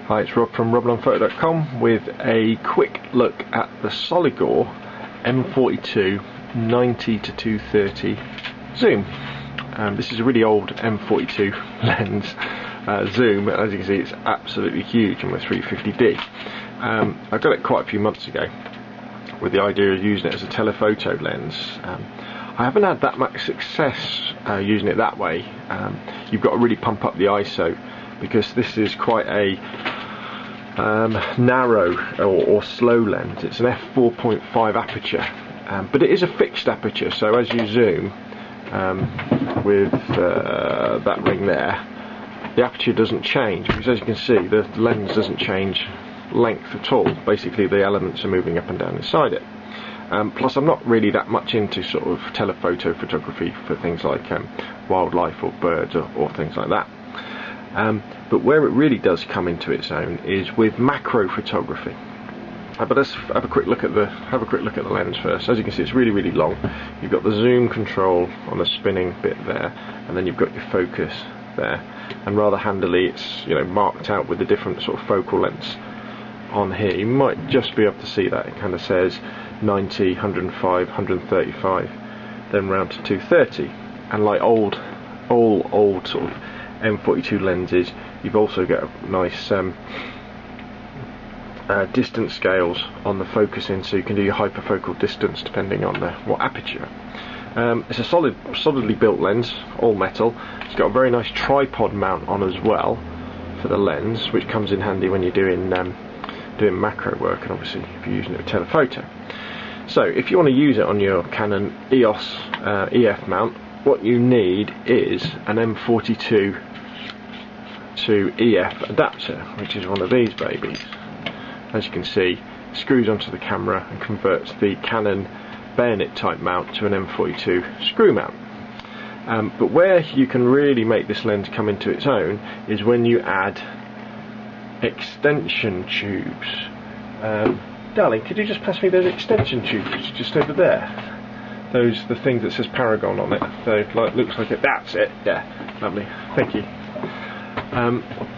Hi, it's Rob from RobAndOnPhoto.com with a quick look at the Soligor M42 90-230 zoom. This is a really old M42 lens zoom. As you can see, it's absolutely huge on the 350D. I got it quite a few months ago with the idea of using it as a telephoto lens. I haven't had that much success using it that way. You've got to really pump up the ISO because this is quite a narrow or slow lens. It's an f4.5 aperture, but it is a fixed aperture, so as you zoom with that ring there, the aperture doesn't change, because as you can see the lens doesn't change length at all. Basically the elements are moving up and down inside it. Plus I'm not really that much into sort of telephoto photography for things like wildlife or birds or things like that. But where it really does come into its own is with macro photography. But let's have a quick look at the lens first. As you can see, it's really long. You've got the zoom control on the spinning bit there, and then you've got your focus there. And rather handily, it's marked out with the different sort of focal lengths on here. You might just be able to see that. It kind of says 90, 105, 135, then round to 230. And like all sort of M42 lenses, you've also got a nice distance scales on the focusing, so you can do your hyperfocal distance depending on what aperture. It's a solidly built lens, all metal. It's got a very nice tripod mount on as well for the lens, which comes in handy when you're doing macro work, and obviously if you're using it with telephoto. So if you want to use it on your Canon EOS EF mount, what you need is an M42 to EF adapter, which is one of these babies. As you can see, screws onto the camera and converts the Canon bayonet type mount to an M42 screw mount. But where you can really make this lens come into its own is when you add extension tubes. Darling, could you just pass me those extension tubes just over there? The thing that says Paragon on it. So looks like it. That's it. Yeah, lovely. Thank you.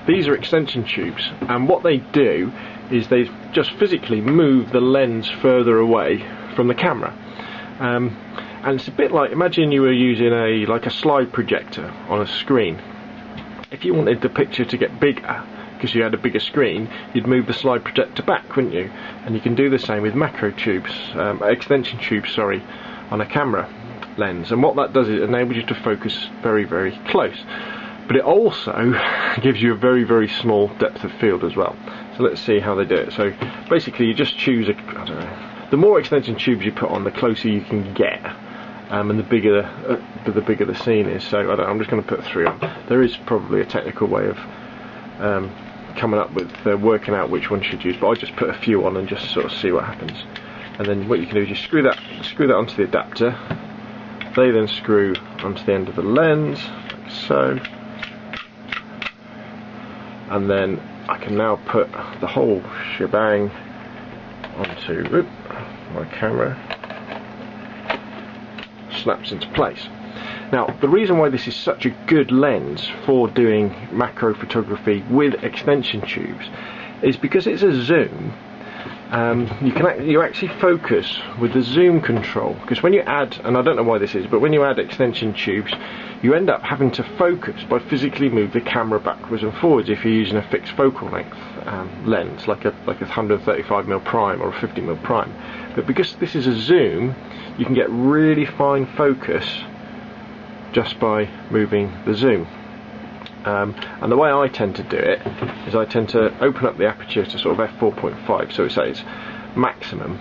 These are extension tubes, and what they do is they just physically move the lens further away from the camera. And it's a bit like, imagine you were using a slide projector on a screen. If you wanted the picture to get bigger because you had a bigger screen, you'd move the slide projector back, wouldn't you? And you can do the same with macro tubes, extension tubes, sorry, on a camera lens. And what that does is it enables you to focus very close, but it also gives you a very small depth of field as well. So let's see how they do it. So basically you just choose the more extension tubes you put on, the closer you can get, and the bigger the scene is. So I'm just going to put 3 on. There is probably a technical way of coming up with working out which one you should use, but I just put a few on and just sort of see what happens. And then what you can do is you screw that onto the adapter. They then screw onto the end of the lens, like so. And then I can now put the whole shebang onto my camera. Snaps into place. Now, the reason why this is such a good lens for doing macro photography with extension tubes is because it's a zoom. You actually focus with the zoom control, because when you add, and I don't know why this is, but when you add extension tubes, you end up having to focus by physically move the camera backwards and forwards if you're using a fixed focal length lens, like a 135mm prime or a 50mm prime. But because this is a zoom, you can get really fine focus just by moving the zoom. And the way I tend to do it is I tend to open up the aperture to sort of f4.5, so it's maximum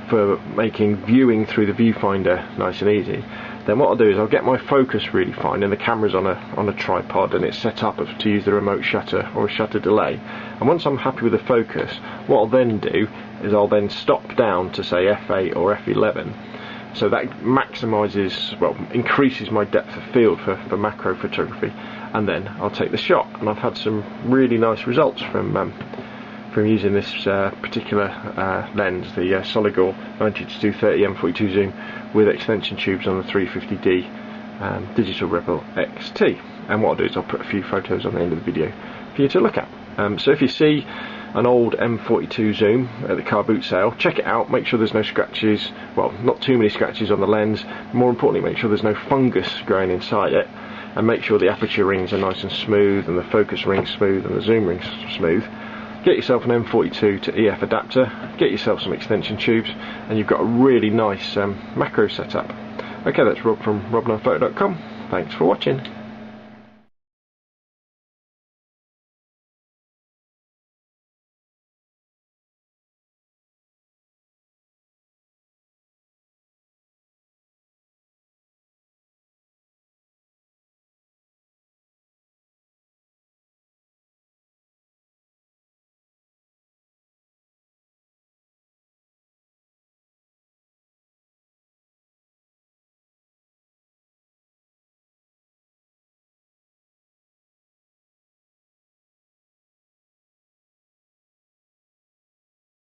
for making viewing through the viewfinder nice and easy. Then what I'll do is I'll get my focus really fine, and the camera's on a tripod and it's set up to use the remote shutter or a shutter delay. And once I'm happy with the focus, what I'll then do is I'll then stop down to say f8 or f11. So that maximises, well, increases my depth of field for macro photography, and then I'll take the shot. And I've had some really nice results from using this particular lens, the Soligor 90-230 M42 zoom with extension tubes on the 350D Digital Rebel XT. And what I'll do is I'll put a few photos on the end of the video for you to look at. So if you see an old M42 zoom at the car boot sale, check it out, make sure there's no scratches, well, not too many scratches on the lens, more importantly make sure there's no fungus growing inside it, and make sure the aperture rings are nice and smooth, and the focus ring's smooth, and the zoom ring's smooth. Get yourself an M42 to EF adapter, get yourself some extension tubes, and you've got a really nice macro setup. Okay, that's Rob from robandunphoto.com. Thanks for watching.